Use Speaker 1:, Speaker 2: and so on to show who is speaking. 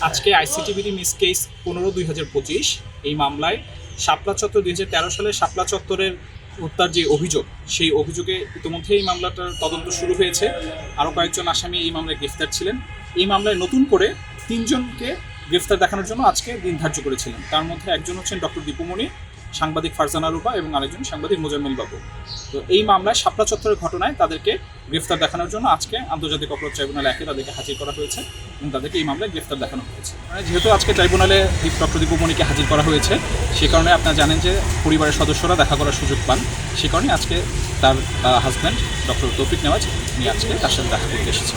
Speaker 1: আজকে আইসিটিবিডি miss case 15/2025 এই মামলায় শাপলা চত্বর 2013 সালে শাপলা চত্বরের হত্যার যে অভিযোগ সেই অভিযোগে ইতিমধ্যে এই মামলাটার তদন্ত শুরু হয়েছে। আরও কয়েকজন আসামি এই মামলায় গ্রেফতার ছিলেন। এই মামলায় নতুন করে 3জনকে গ্রেফতার দেখানোর জন্য আজকে দিন ধার্য করেছিলেন। তার মধ্যে একজন হচ্ছেন ডক্টর দীপুমণি, সাংবাদিক ফারজানা রূপা এবং আরেকজন সাংবাদিক মোজাম্মেল বাবু। তো এই মামলায় শাপলা চত্বরের ঘটনায় তাদেরকে গ্রেফতার দেখানোর জন্য আজকে আন্তর্জাতিক অপরাধ ট্রাইব্যুনাল 1-এ তাদেরকে হাজির করা হয়েছে এবং তাদেরকে এই মামলায় গ্রেফতার দেখানো হয়েছে। যেহেতু আজকে ট্রাইব্যুনালে ডক্টর দীপুমণিকে হাজির করা হয়েছে, সে কারণে আপনারা জানেন যে পরিবারের সদস্যরা দেখা করার সুযোগ পান। সে কারণে আজকে তার হাজব্যান্ড ডক্টর তৌফিক নেওয়াজ উনি আজকে তার সাথে দেখা করতে এসেছেন।